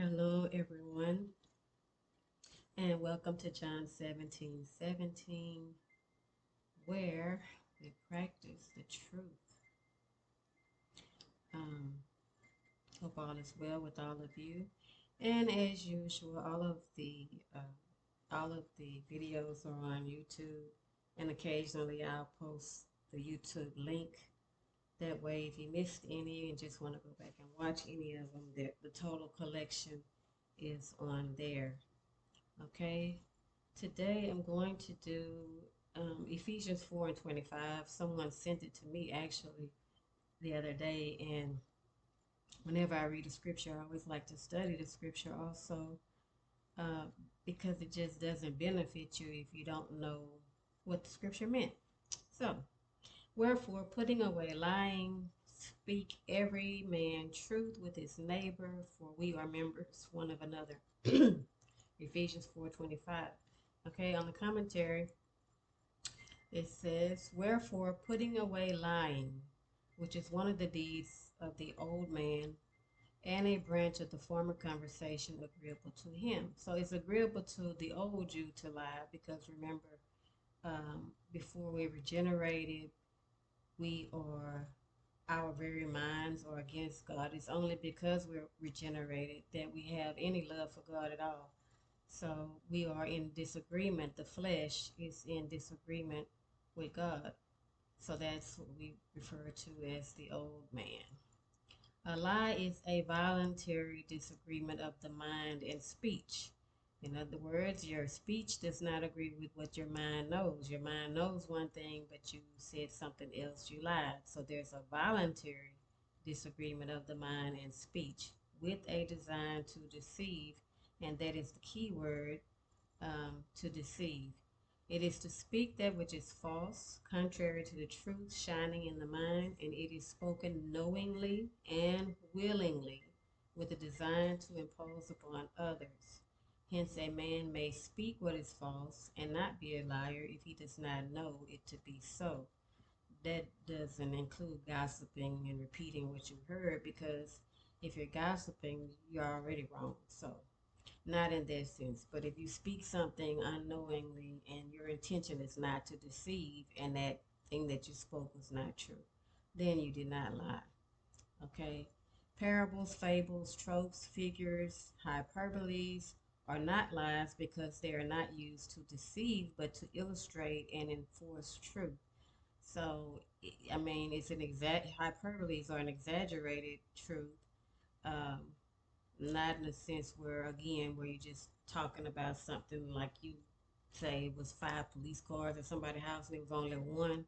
Hello, everyone, and welcome to John 17:17, where we practice the truth. Um, Hope all is well with all of you, and as usual, all of the videos are on YouTube, and occasionally I'll post the YouTube link. That way, if you missed any and just want to go back and watch any of them, the total collection is on there. Okay. Today I'm going to do Ephesians 4 and 25. Someone sent it to me actually the other day, and whenever I read a scripture, I always like to study the scripture also uh, because it just doesn't benefit you if you don't know what the scripture meant. So, wherefore, putting away lying, speak every man truth with his neighbor, for we are members one of another. Ephesians 4:25. Okay, on the commentary, it says, wherefore, putting away lying, which is one of the deeds of the old man, and a branch of the former conversation agreeable to him. So it's agreeable to the old you to lie, because remember, before we regenerated, we are, our very minds are against God. It's only because we're regenerated that we have any love for God at all. So we are in disagreement. The flesh is in disagreement with God. So that's what we refer to as the old man. A lie is a voluntary disagreement of the mind and speech. In other words, your speech does not agree with what your mind knows. Your mind knows one thing, but you said something else, you lied. So there's a voluntary disagreement of the mind and speech with a design to deceive, and that is the key word, to deceive. It is to speak that which is false, contrary to the truth shining in the mind, and it is spoken knowingly and willingly with a design to impose upon others. Hence, a man may speak what is false and not be a liar if he does not know it to be so. That doesn't include gossiping and repeating what you heard, because if you're gossiping, you're already wrong. So, not in that sense, but if you speak something unknowingly and your intention is not to deceive, and that thing that you spoke was not true, then you did not lie. Okay? Parables, fables, tropes, figures, hyperboles are not lies, because they are not used to deceive but to illustrate and enforce truth. So, I mean, it's an exact, hyperboles are an exaggerated truth. Um, Not in a sense where, again, where you're just talking about something like you say it was 5 police cars at somebody's house and it was only one,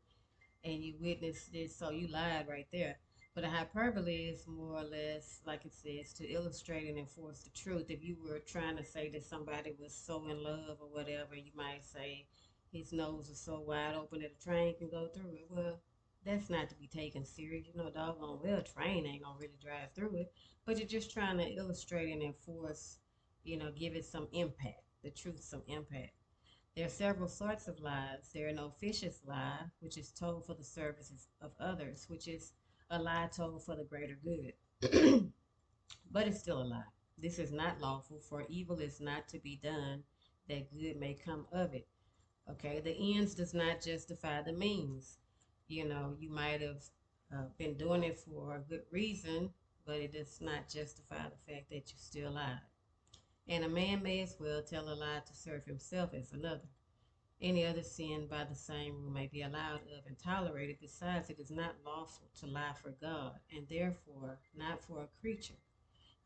and you witnessed it, so you lied right there. But a hyperbole is more or less, like it says, to illustrate and enforce the truth. If you were trying to say that somebody was so in love or whatever, you might say his nose is so wide open that a train can go through it. Well, that's not to be taken serious. You know, doggone well, a train ain't gonna really drive through it. But you're just trying to illustrate and enforce, give it some impact, the truth some impact. There are several sorts of lies. There are an officious lie, which is told for the services of others, which is a lie told for the greater good. But it's still a lie. This is not lawful, for evil is not to be done, that good may come of it. Okay, the ends does not justify the means. You might have been doing it for a good reason, but it does not justify the fact that you still lied. And a man may as well tell a lie to serve himself as another. Any other sin by the same rule may be allowed of and tolerated. Besides, it is not lawful to lie for God, and therefore not for a creature.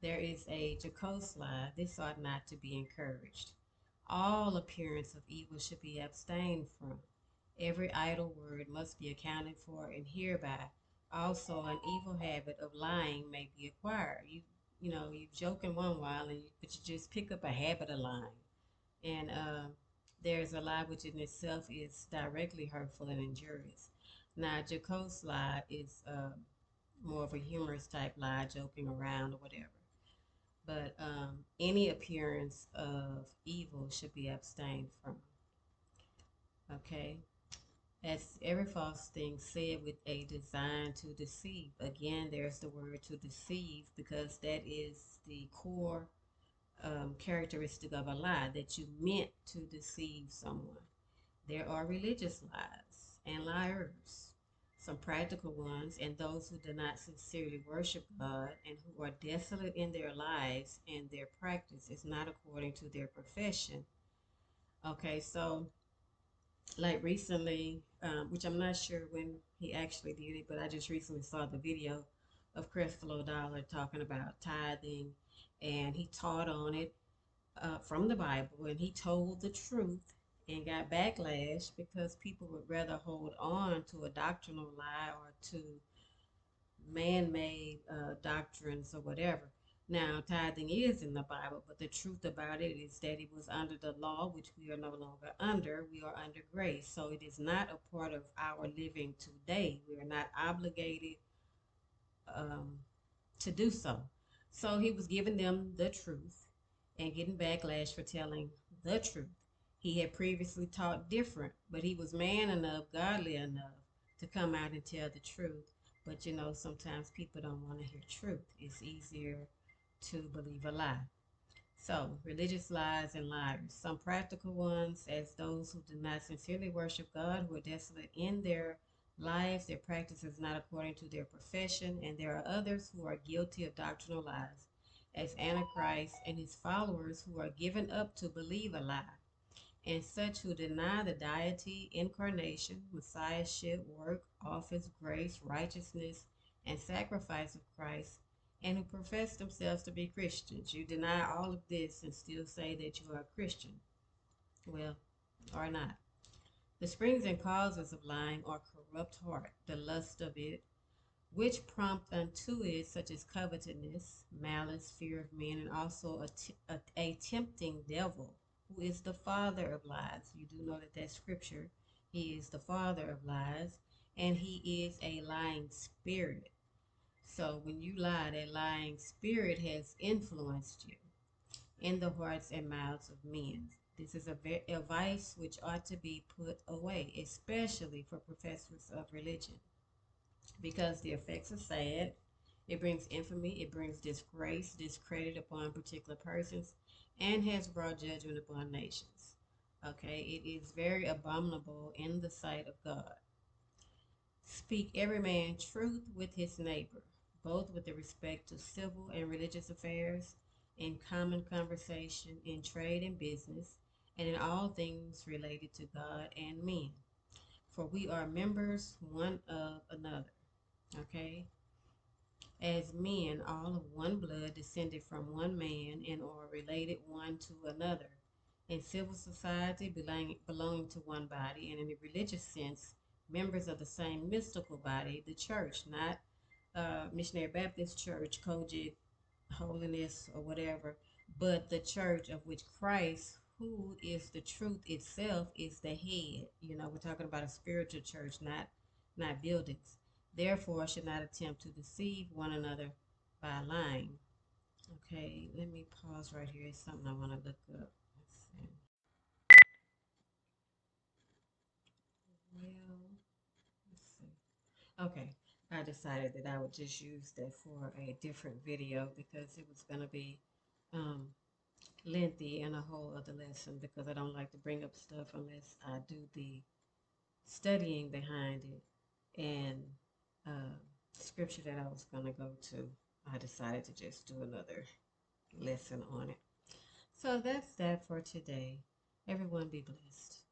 There is a jocose lie. This ought not to be encouraged. All appearance of evil should be abstained from. Every idle word must be accounted for, and hereby also an evil habit of lying may be acquired. You joke in one while, but you just pick up a habit of lying. And there's a lie which in itself is directly hurtful and injurious. Now, jocose lie is more of a humorous type lie, joking around or whatever. But any appearance of evil should be abstained from. Okay? As every false thing said with a design to deceive. Again, there's the word to deceive, because that is the core. characteristic of a lie, that you meant to deceive someone. There are religious lies and liars, some practical ones, and those who do not sincerely worship God and who are desolate in their lives and their practice is not according to their profession. Okay, so like recently, which I'm not sure when he actually did it, but I just recently saw the video of Creflo Dollar talking about tithing, and he taught on it from the Bible, and he told the truth and got backlash because people would rather hold on to a doctrinal lie or to man-made doctrines or whatever. Now, tithing is in the Bible, but the truth about it is that it was under the law, which we are no longer under. We are under grace. So it is not a part of our living today. We are not obligated um, to do so. So he was giving them the truth and getting backlash for telling the truth. He had previously taught different, but he was man enough, godly enough to come out and tell the truth. But you know, sometimes people don't want to hear truth. It's easier to believe a lie. So, religious lies and liars. Some practical ones, as those who do not sincerely worship God, who are desolate in their lives, their practice is not according to their profession, and there are others who are guilty of doctrinal lies, as Antichrist and his followers who are given up to believe a lie, and such who deny the deity, incarnation, messiahship, work, office, grace, righteousness, and sacrifice of Christ, and who profess themselves to be Christians. You deny all of this and still say that you are a Christian. Well, or not. The springs and causes of lying are corrupt heart, the lust of it, which prompt unto it, such as covetousness, malice, fear of men, and also a tempting devil, who is the father of lies. You do know that that's scripture. He is the father of lies, and he is a lying spirit. So when you lie, that lying spirit has influenced you in the hearts and mouths of men. This is a vice which ought to be put away, especially for professors of religion, because the effects are sad. It brings infamy, it brings disgrace, discredit upon particular persons, and has brought judgment upon nations. Okay, it is very abominable in the sight of God. Speak every man truth with his neighbor, both with respect to civil and religious affairs, in common conversation, in trade and business, and in all things related to God and men. For we are members one of another. Okay? As men, all of one blood, descended from one man, and are related one to another. In civil society, belonging to one body, and in a religious sense, members of the same mystical body, the church, not Missionary Baptist Church, Kojic, Holiness, or whatever, but the church of which Christ, who is the truth itself, is the head. You know, we're talking about a spiritual church, not buildings. Therefore, I should not attempt to deceive one another by lying. Okay, let me pause right here. It's something I want to look up. Let's see. Well, let's see. Okay, I decided that I would just use that for a different video because it was going to be um, lengthy and a whole other lesson, because I don't like to bring up stuff unless I do the studying behind it. And uh, scripture that I was going to go to, I decided to just do another lesson on it. So that's that for today. Everyone be blessed.